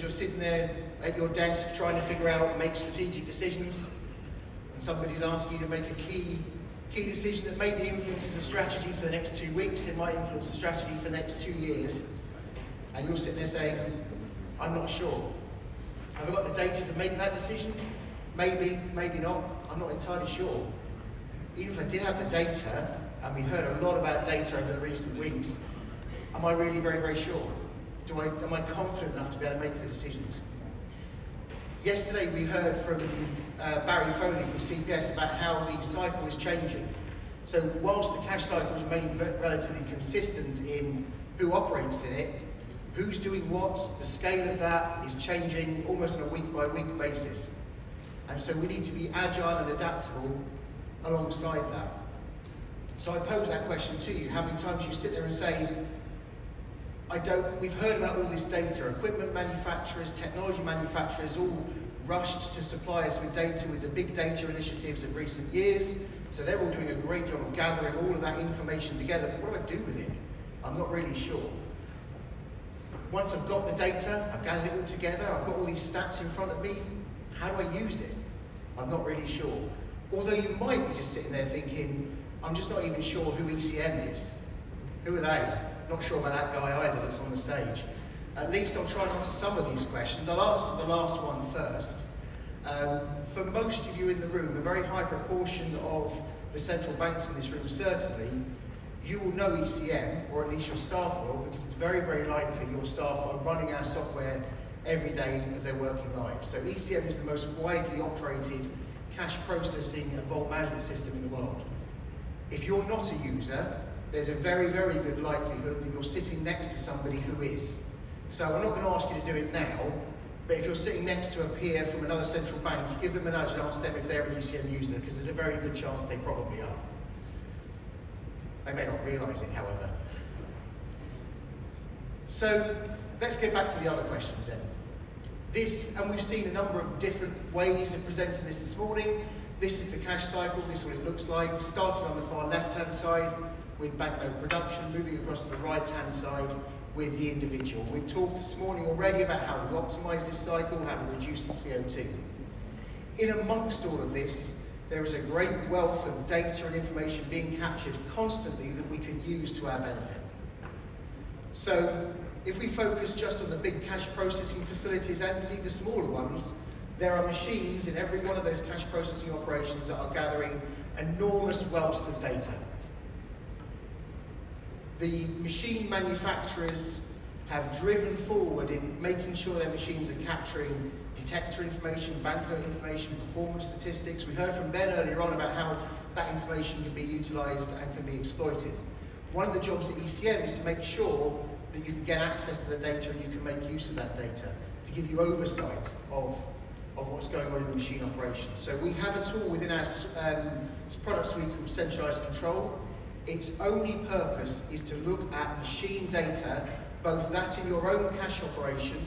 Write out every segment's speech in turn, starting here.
because you're sitting there at your desk trying to figure out and make strategic decisions, and somebody's asking you to make a key decision that maybe influences a strategy for the next 2 weeks, it might influence a strategy for the next 2 years, and you're sitting there saying, I'm not sure. Have I got the data to make that decision? Maybe, maybe not. I'm not entirely sure. Even if I did have the data, and we heard a lot about data over the recent weeks, am I really very, very sure? Am I confident enough to be able to make the decisions? Yesterday we heard from Barry Foley from CPS about how the cycle is changing. So whilst the cash cycle has remained relatively consistent in who operates in it, who's doing what, the scale of that is changing almost on a week-by-week basis. And so we need to be agile and adaptable alongside that. So I pose that question to you. How many times you sit there and say, we've heard about all this data, equipment manufacturers, technology manufacturers, all rushed to supply us with data with the big data initiatives of recent years. So they're all doing a great job of gathering all of that information together. But what do I do with it? I'm not really sure. Once I've got the data, I've gathered it all together, I've got all these stats in front of me, how do I use it? I'm not really sure. Although you might be just sitting there thinking, I'm just not even sure who ECM is. Who are they? Not sure about that guy either that's on the stage. At least I'll try and answer some of these questions. I'll answer the last one first. For most of you in the room, a very high proportion of the central banks in this room certainly, you will know ECM, or at least your staff will, because it's very, very likely your staff are running our software every day of their working lives. So ECM is the most widely operated cash processing and vault management system in the world. If you're not a user, there's a very, very good likelihood that you're sitting next to somebody who is. So I'm not going to ask you to do it now, but if you're sitting next to a peer from another central bank, give them a nudge and ask them if they're an ECM user, because there's a very good chance they probably are. They may not realise it, however. So let's get back to the other questions then. And we've seen a number of different ways of presenting this morning. This is the cash cycle, this is what it looks like. Starting on the far left-hand side with banknote production, moving across to the right-hand side with the individual. We've talked this morning already about how to optimise this cycle, how to reduce the CO2. In amongst all of this, there is a great wealth of data and information being captured constantly that we can use to our benefit. So if we focus just on the big cash processing facilities and indeed the smaller ones, there are machines in every one of those cash processing operations that are gathering enormous wealths of data. The machine manufacturers have driven forward in making sure their machines are capturing detector information, banknote information, performance statistics. We heard from Ben earlier on about how that information can be utilised and can be exploited. One of the jobs at ECM is to make sure that you can get access to the data and you can make use of that data, to give you oversight of what's going on in the machine operation. So we have a tool within our product suite called Centralised Control. Its only purpose is to look at machine data, both that in your own cash operation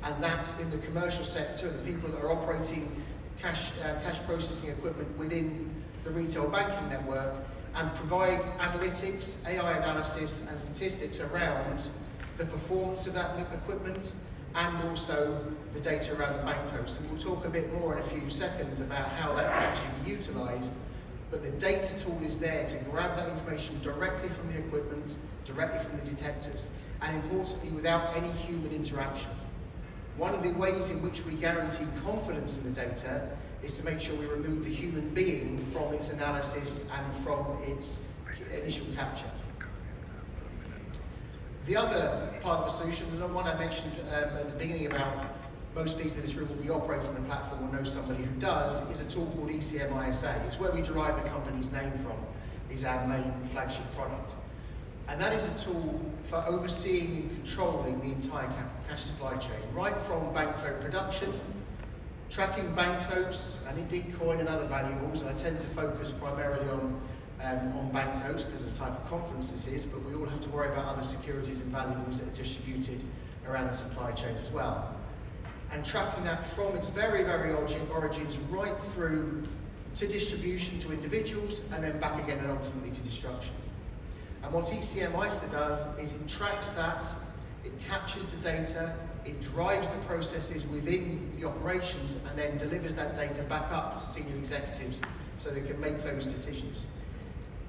and that in the commercial sector, the people that are operating cash processing equipment within the retail banking network, and provide analytics, AI analysis and statistics around the performance of that equipment and also the data around the banknotes. And we'll talk a bit more in a few seconds about how that can actually be utilised. But the data tool is there to grab that information directly from the equipment, directly from the detectors, and importantly, without any human interaction. One of the ways in which we guarantee confidence in the data is to make sure we remove the human being from its analysis and from its initial capture. The other part of the solution, the one I mentioned at the beginning about most people in this room will be operating the platform or know somebody who does, is a tool called ECM ISA. It's where we derive the company's name from, is our main flagship product. And that is a tool for overseeing and controlling the entire cash supply chain, right from banknote production, tracking banknotes and indeed coin and other valuables. I tend to focus primarily on banknotes because of the type of conference this is, but we all have to worry about other securities and valuables that are distributed around the supply chain as well. And tracking that from its very, very origins right through to distribution to individuals and then back again and ultimately to destruction. And what ECM ISA does is it tracks that, It captures the data, it drives the processes within the operations, and then delivers that data back up to senior executives so they can make those decisions.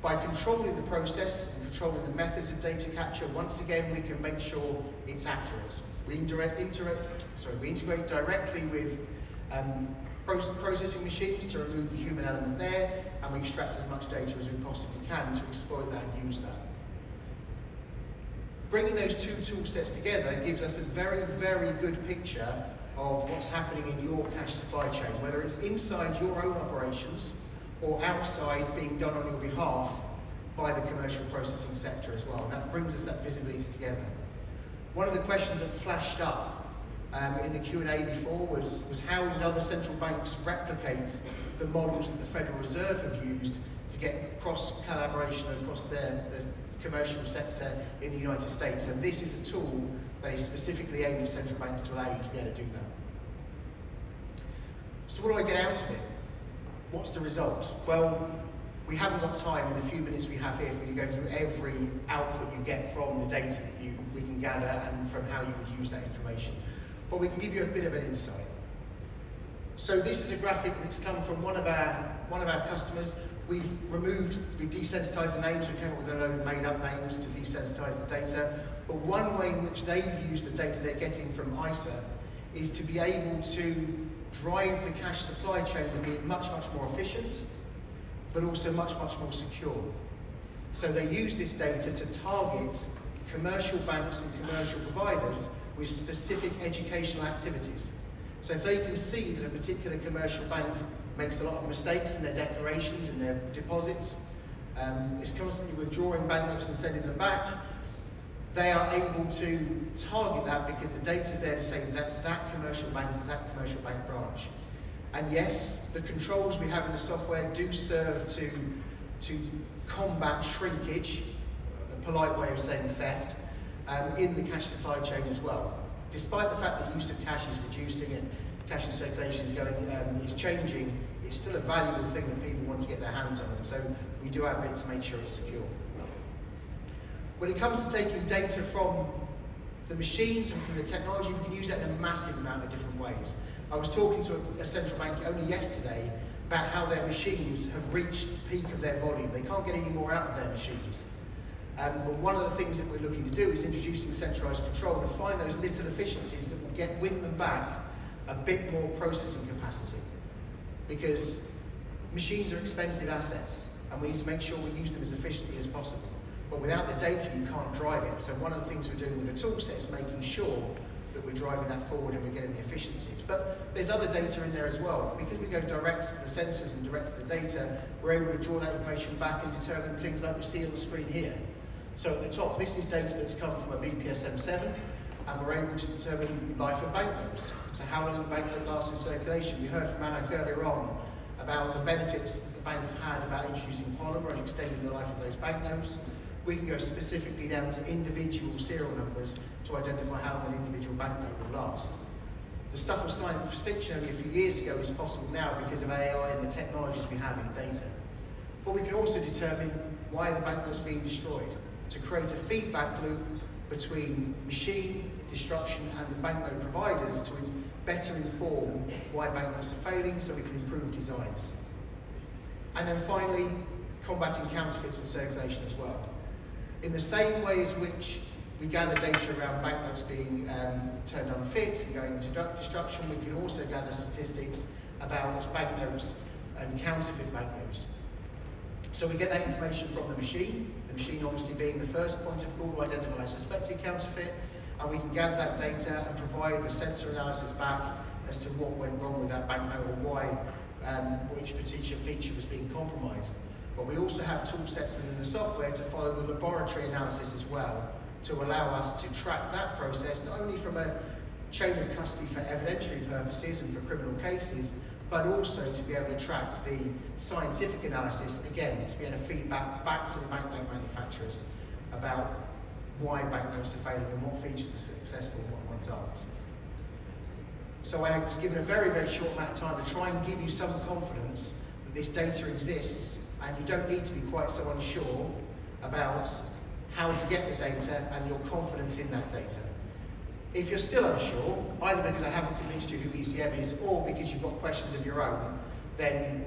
By controlling the process and controlling the methods of data capture, once again, we can make sure it's accurate. We integrate directly with processing machines to remove the human element there, and we extract as much data as we possibly can to exploit that and use that. Bringing those two tool sets together gives us a very, very good picture of what's happening in your cash supply chain, whether it's inside your own operations or outside being done on your behalf by the commercial processing sector as well. And that brings us that visibility together. One of the questions that flashed up in the Q&A before was how did other central banks replicate the models that the Federal Reserve have used to get cross-collaboration across their commercial sector in the United States. And this is a tool that is specifically aimed at central banks to allow you to be able to do that. So what do I get out of it? What's the result? Well, we haven't got time in the few minutes we have here for you to go through every output you get from the data that we can gather and from how you would use that information. But we can give you a bit of an insight. So this is a graphic that's come from one of our customers. We've desensitized the names, we came up with a load of made-up names to desensitize the data. But one way in which they've used the data they're getting from ISA is to be able to drive the cash supply chain to be much, much more efficient, but also much, much more secure. So they use this data to target commercial banks and commercial providers with specific educational activities. So if they can see that a particular commercial bank makes a lot of mistakes in their declarations and their deposits, is constantly withdrawing banknotes and sending them back, they are able to target that because the data is there to say that's that commercial bank, it's that commercial bank branch. And yes, the controls we have in the software do serve to combat shrinkage, a polite way of saying theft, in the cash supply chain as well. Despite the fact that use of cash is reducing and cash in circulation is changing, it's still a valuable thing that people want to get their hands on, and so we do our bit to make sure it's secure. When it comes to taking data from the machines and from the technology, we can use that in a massive amount of different ways. I was talking to a central bank only yesterday about how their machines have reached the peak of their volume. They can't get any more out of their machines. But one of the things that we're looking to do is introducing centralised control to find those little efficiencies that will win them back a bit more processing capacity. Because machines are expensive assets, and we need to make sure we use them as efficiently as possible. But without the data, you can't drive it. So one of the things we're doing with the toolset is making sure that we're driving that forward and we're getting the efficiencies. But there's other data in there as well. Because we go direct to the sensors and direct to the data, we're able to draw that information back and determine things like we see on the screen here. So at the top, this is data that's come from a BPSM7, and we're able to determine life of banknotes. So how long the banknote lasts in circulation. We heard from Anna earlier on about the benefits that the bank had about introducing polymer and extending the life of those banknotes. We can go specifically down to individual serial numbers to identify how long an individual banknote will last. The stuff of science fiction only a few years ago is possible now because of AI and the technologies we have in data. But we can also determine why the banknote's being destroyed, to create a feedback loop between machine destruction and the banknote providers to better inform why banknotes are failing so we can improve designs. And then finally, combating counterfeits in circulation as well. In the same way as which we gather data around banknotes being turned unfit and going into destruction, we can also gather statistics about banknotes and counterfeit banknotes. So we get that information from the machine obviously being the first point of call to identify a suspected counterfeit, and we can gather that data and provide the sensor analysis back as to what went wrong with that banknote or why which particular feature was being compromised. But we also have tool sets within the software to follow the laboratory analysis as well, to allow us to track that process, not only from a chain of custody for evidentiary purposes and for criminal cases, but also to be able to track the scientific analysis, again, to be able to feed back to the banknote manufacturers about why banknotes are failing and what features are successful and what ones aren't. So I was given a very, very short amount of time to try and give you some confidence that this data exists, and you don't need to be quite so unsure about how to get the data and your confidence in that data. If you're still unsure, either because I haven't convinced you who ECM is or because you've got questions of your own, then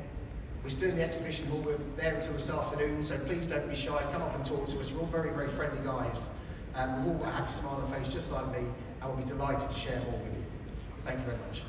we're still in the exhibition hall. We're there until this afternoon, so please don't be shy. Come up and talk to us. We're all very, very friendly guys. We've all got a happy smile on the face, just like me, and we'll be delighted to share more with you. Thank you very much.